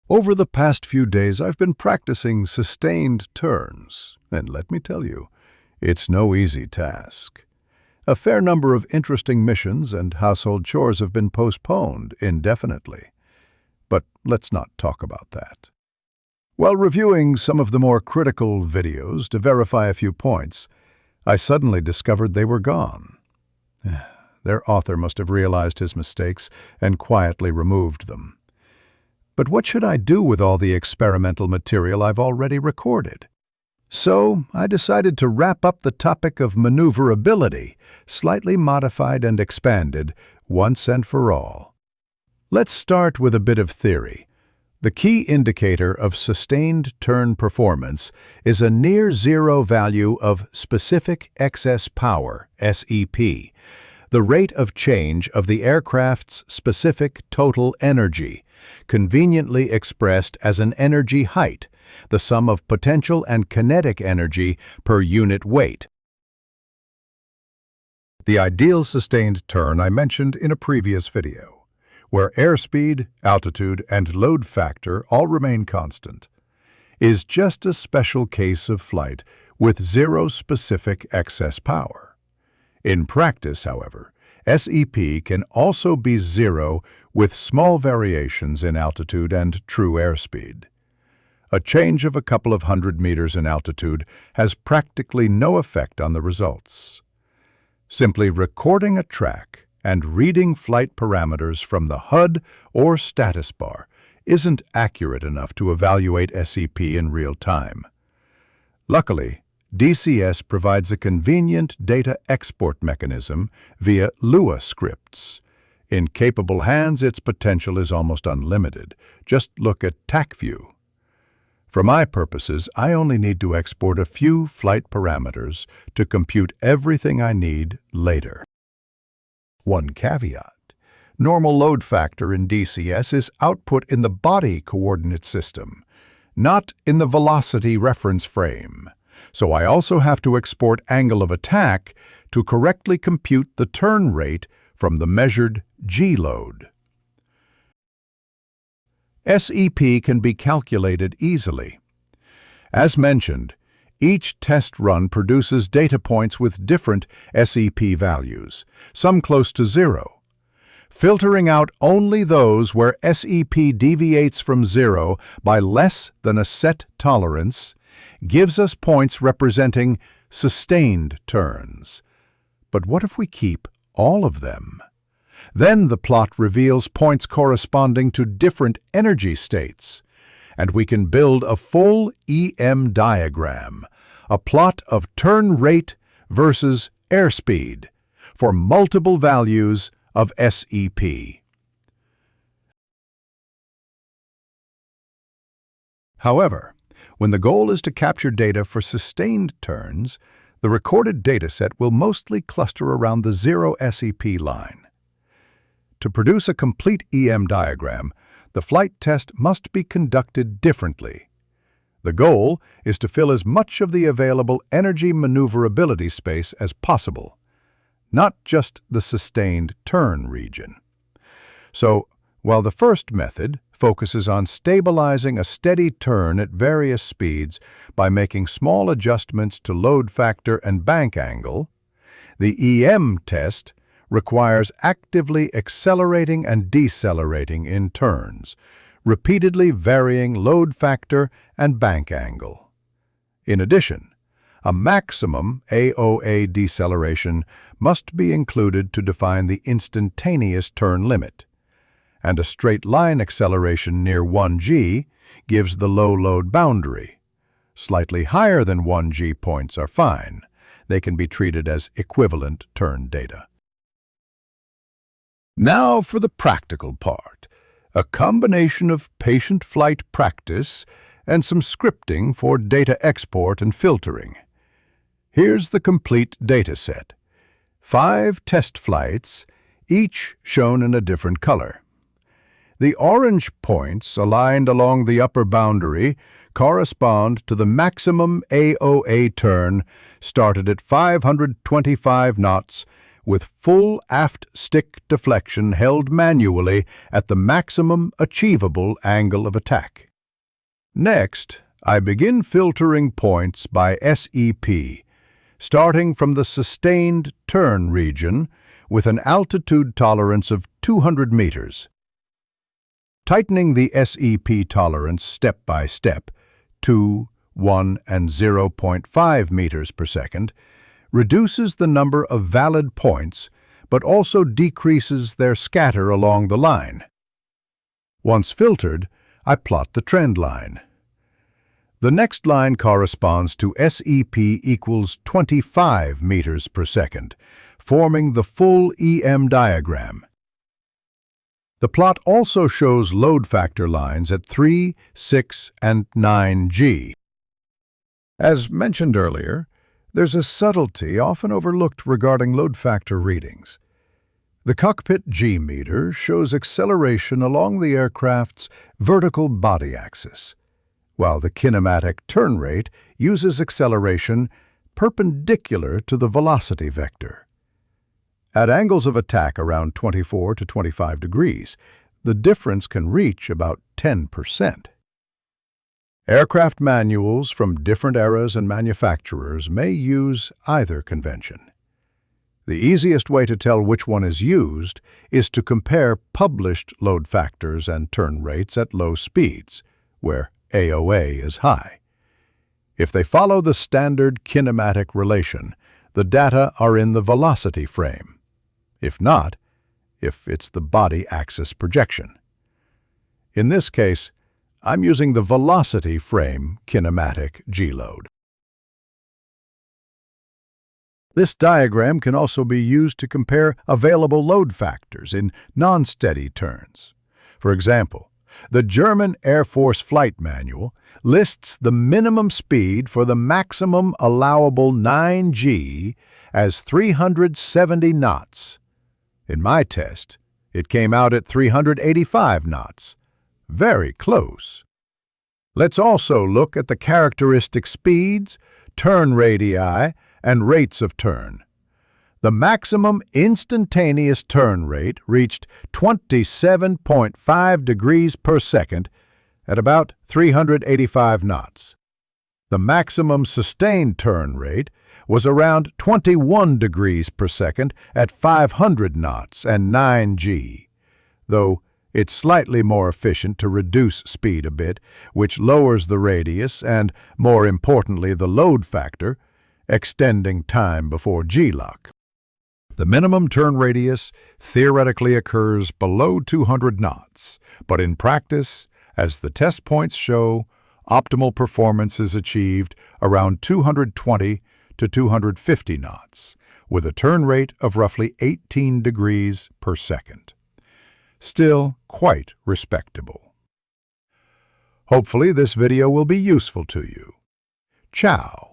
Over the past few days, I've been practicing sustained turns, and let me tell you, it's no easy task. A fair number of interesting missions and household chores have been postponed indefinitely. But let's not talk about that. While reviewing some of the more critical videos to verify a few points, I suddenly discovered they were gone. Their author must have realized his mistakes and quietly removed them. But what should I do with all the experimental material I've already recorded? So I decided to wrap up the topic of maneuverability, slightly modified and expanded, once and for all. Let's start with a bit of theory. The key indicator of sustained turn performance is a near-zero value of specific excess power, SEP, the rate of change of the aircraft's specific total energy, conveniently expressed as an energy height, the sum of potential and kinetic energy per unit weight. The ideal sustained turn I mentioned in a previous video, where airspeed, altitude, and load factor all remain constant, is just a special case of flight with zero specific excess power. In practice, however, SEP can also be zero with small variations in altitude and true airspeed. A change of a couple of hundred meters in altitude has practically no effect on the results. Simply recording a track and reading flight parameters from the HUD or status bar isn't accurate enough to evaluate SEP in real time. Luckily, DCS provides a convenient data export mechanism via Lua scripts. In capable hands, its potential is almost unlimited. Just look at TACView. For my purposes, I only need to export a few flight parameters to compute everything I need later. One caveat: normal load factor in DCS is output in the body coordinate system, not in the velocity reference frame. So I also have to export angle of attack to correctly compute the turn rate from the measured G-load. SEP can be calculated easily. As mentioned, each test run produces data points with different SEP values, some close to zero. Filtering out only those where SEP deviates from zero by less than a set tolerance gives us points representing sustained turns. But what if we keep all of them? Then the plot reveals points corresponding to different energy states, and we can build a full EM diagram, a plot of turn rate versus airspeed, for multiple values of SEP. However, when the goal is to capture data for sustained turns, the recorded dataset will mostly cluster around the zero SEP line. To produce a complete EM diagram, the flight test must be conducted differently. The goal is to fill as much of the available energy maneuverability space as possible, not just the sustained turn region. So, while the first method focuses on stabilizing a steady turn at various speeds by making small adjustments to load factor and bank angle, the EM test requires actively accelerating and decelerating in turns, repeatedly varying load factor and bank angle. In addition, a maximum AOA deceleration must be included to define the instantaneous turn limit, and a straight line acceleration near 1G gives the low load boundary. Slightly higher than 1G points are fine. They can be treated as equivalent turn data. Now for the practical part, a combination of patient flight practice and some scripting for data export and filtering. Here's the complete dataset. 5 test flights, each shown in a different color. The orange points aligned along the upper boundary correspond to the maximum AOA turn started at 525 knots with full aft stick deflection held manually at the maximum achievable angle of attack. Next, I begin filtering points by SEP, starting from the sustained turn region with an altitude tolerance of 200 meters. Tightening the SEP tolerance step by step, 2, 1, and 0.5 meters per second, reduces the number of valid points but also decreases their scatter along the line. Once filtered, I plot the trend line. The next line corresponds to SEP equals 25 meters per second, forming the full EM diagram. The plot also shows load factor lines at 3, 6, and 9G. As mentioned earlier, there's a subtlety often overlooked regarding load factor readings. The cockpit G-meter shows acceleration along the aircraft's vertical body axis, while the kinematic turn rate uses acceleration perpendicular to the velocity vector. At angles of attack around 24 to 25 degrees, the difference can reach about 10%. Aircraft manuals from different eras and manufacturers may use either convention. The easiest way to tell which one is used is to compare published load factors and turn rates at low speeds, where AOA is high. If they follow the standard kinematic relation, the data are in the velocity frame. If not, if it's the body axis projection. In this case, I'm using the velocity frame kinematic G-load. This diagram can also be used to compare available load factors in non-steady turns. For example, the German Air Force Flight Manual lists the minimum speed for the maximum allowable 9G as 370 knots. In my test, it came out at 385 knots. Very close. Let's also look at the characteristic speeds, turn radii, and rates of turn. The maximum instantaneous turn rate reached 27.5 degrees per second at about 385 knots. The maximum sustained turn rate was around 21 degrees per second at 500 knots and 9G, though it's slightly more efficient to reduce speed a bit, which lowers the radius and, more importantly, the load factor, extending time before G-lock. The minimum turn radius theoretically occurs below 200 knots, but in practice, as the test points show, optimal performance is achieved around 220 to 250 knots, with a turn rate of roughly 18 degrees per second. Still quite respectable. Hopefully this video will be useful to you. Ciao.